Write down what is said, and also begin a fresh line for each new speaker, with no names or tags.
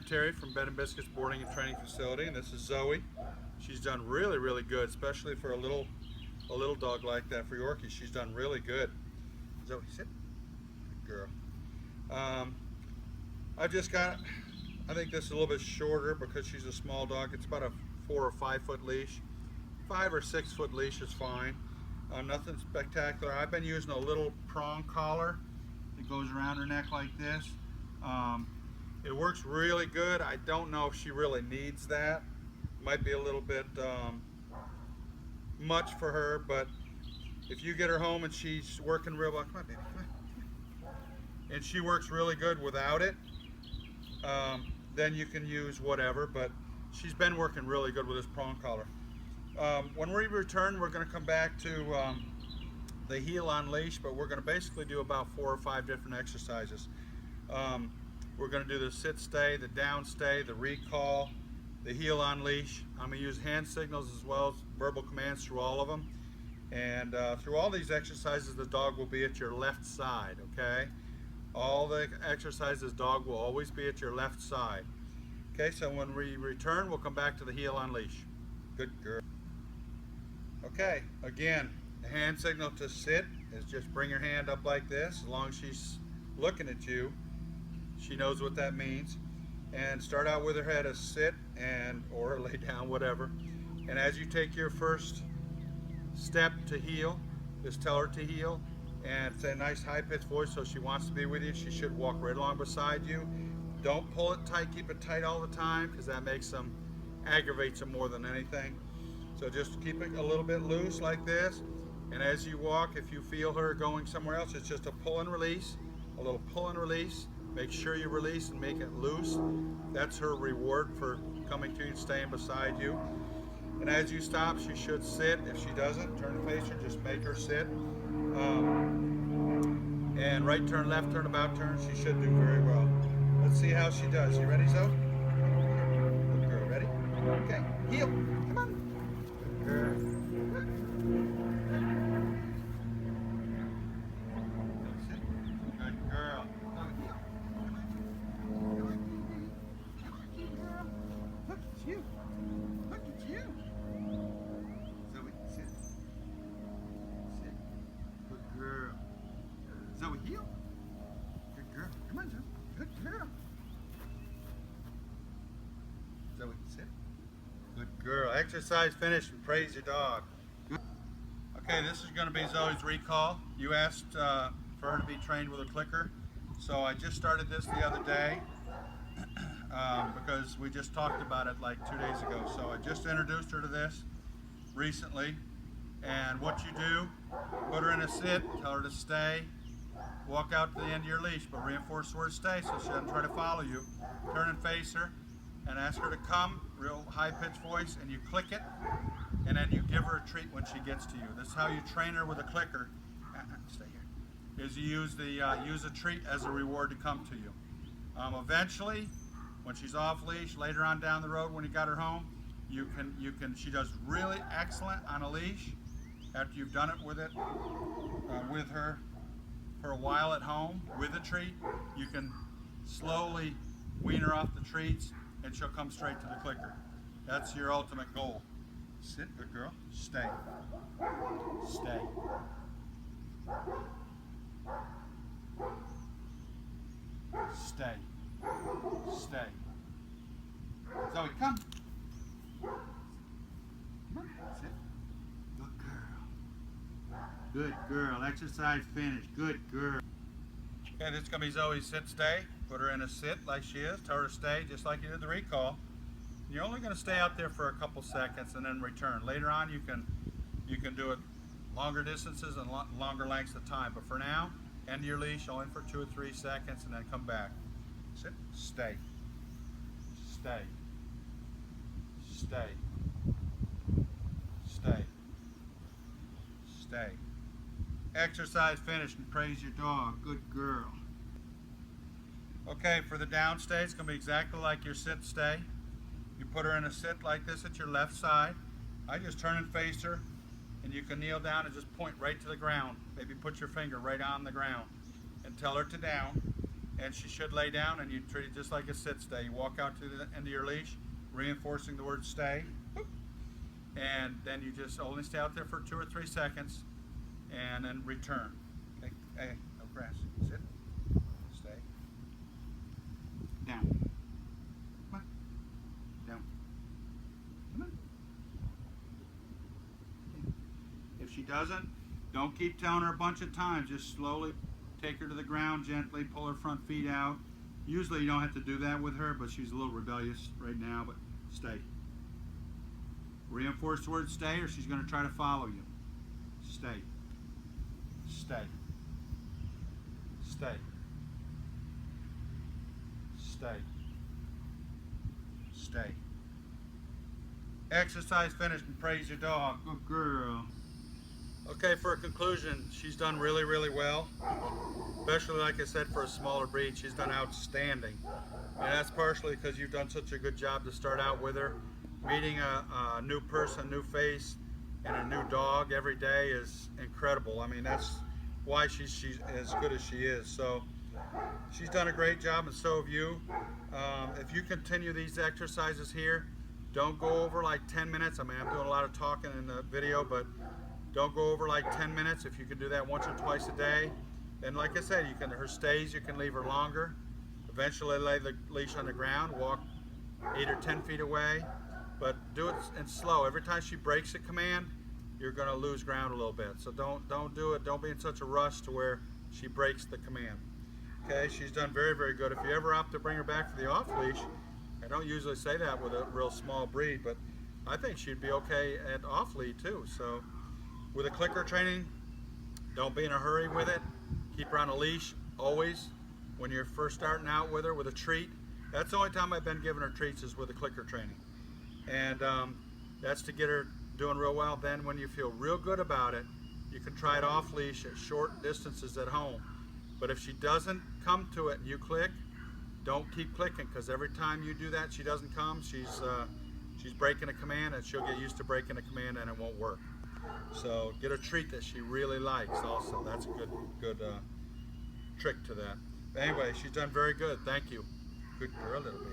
Terry from Bed and Biscuits Boarding and Training Facility, and this is Zoey. She's done really good, especially for a little dog like that for Yorkie. She's done really good. Zoey, sit. Good girl. I just got, I think this is a little bit shorter because she's a small dog. It's about a 4 or 5 foot leash. 5 or 6 foot leash is fine. Nothing spectacular. I've been using a little prong collar that goes around her neck like this. It works really good. I don't know if she really needs that. Might be a little bit much for her, but if you get her home and she's working real well, come on, baby, come on. And she works really good without it, then you can use whatever, but she's been working really good with this prong collar. When we return, we're going to come back to the heel on leash, but we're going to basically do about 4 or 5 different exercises. We're going to do the sit stay, the down stay, the recall, the heel on leash. I'm going to use hand signals as well as verbal commands through all of them. And through all these exercises, the dog will be at your left side, okay? All the exercises, dog will always be at your left side. Okay, so when we return, we'll come back to the heel on leash. Good girl. Okay, again, the hand signal to sit is just bring your hand up like this. As long as she's looking at you, she knows what that means. And start out with her head as sit and or lay down, whatever. And as you take your first step to heel, just tell her to heel and say a nice high-pitched voice so she wants to be with you. She should walk right along beside you. Don't pull it tight, keep it tight all the time because that makes them, aggravates them more than anything. So just keep it a little bit loose like this. And as you walk, if you feel her going somewhere else, it's just a pull and release, a little pull and release. Make sure you release and make it loose. That's her reward for coming to you and staying beside you. And as you stop, she should sit. If she doesn't, turn to face her, just make her sit. And right turn, left turn, about turn, she should do very well. Let's see how she does. You ready, Zoe? Good girl, ready? Okay, heel, come on. Good girl. Good girl. Look at you. Look at you. Zoe, sit. Sit. Good girl. Zoe, heel. Good girl. Come on, Zoe. Good girl. Zoe, sit. Good girl. Exercise finished and praise your dog. Good. Okay, this is going to be Zoe's recall. You asked for her to be trained with a clicker. So I just started this the other day. Because we just talked about it like 2 days ago. So I just introduced her to this recently. And what you do, put her in a sit, tell her to stay, walk out to the end of your leash, but reinforce the word stay so she doesn't try to follow you. Turn and face her and ask her to come, real high-pitched voice, and you click it, and then you give her a treat when she gets to you. This is how you train her with a clicker. Stay here. Is you use a treat as a reward to come to you. Eventually, when she's off leash, later on down the road when you got her home, she does really excellent on a leash. After you've done it with her for a while at home with a treat, you can slowly wean her off the treats and she'll come straight to the clicker. That's your ultimate goal. Sit, good girl. Stay. Stay. Stay. Stay. Zoe, come. Come on. Sit. Good girl. Good girl. Exercise finished. Good girl. Okay, this is going to be Zoe's sit stay. Put her in a sit like she is. Tell her to stay just like you did the recall. You're only going to stay out there for a couple seconds and then return. Later on you can do it longer distances and longer lengths of time. But for now, end your leash only for 2 or 3 seconds and then come back. Sit. Stay. Stay. Stay. Stay. Stay. Exercise finished and praise your dog. Good girl. Okay, for the down stay, it's going to be exactly like your sit stay. You put her in a sit like this at your left side. I just turn and face her, and you can kneel down and just point right to the ground. Maybe put your finger right on the ground and tell her to down. and she should lay down, and you treat it just like a sit stay. You walk out to the end of your leash, reinforcing the word stay, and then you just only stay out there for 2 or 3 seconds, and then return. Okay, hey, no grass. Sit, stay, down, come on, down, come on. Okay. If she doesn't, don't keep telling her a bunch of times. Just slowly take her to the ground gently, pull her front feet out. Usually you don't have to do that with her, but she's a little rebellious right now, but stay. Reinforce the word stay, or she's going to try to follow you. Stay. Stay. Stay. Stay. Stay. Exercise finished, and praise your dog. Good girl. Okay, for a conclusion, she's done really, really well. Especially, like I said, for a smaller breed, she's done outstanding. And that's partially because you've done such a good job to start out with her. Meeting a new person, new face, and a new dog every day is incredible. I mean, that's why she's as good as she is. So she's done a great job, and so have you. If you continue these exercises here, don't go over like 10 minutes. I mean, I'm doing a lot of talking in the video, but don't go over like 10 minutes. If you can do that once or twice a day, and like I said, her stays, you can leave her longer. Eventually lay the leash on the ground, walk 8 or 10 feet away, but do it in slow. Every time she breaks a command, you're going to lose ground a little bit. So don't do it. Don't be in such a rush to where she breaks the command. Okay, she's done very, very good. If you ever opt to bring her back for the off leash, I don't usually say that with a real small breed, but I think she'd be okay at off lead too. So with a clicker training, don't be in a hurry with it. Keep her on a leash always. When you're first starting out with her with a treat, that's the only time I've been giving her treats is with a clicker training. And that's to get her doing real well. Then when you feel real good about it, you can try it off leash at short distances at home. But if she doesn't come to it and you click, don't keep clicking, because every time you do that, she doesn't come, she's breaking a command, and she'll get used to breaking a command and it won't work. So get a treat that she really likes also. That's a good trick to that. Anyway, she's done very good. Thank you. Good girl, little baby.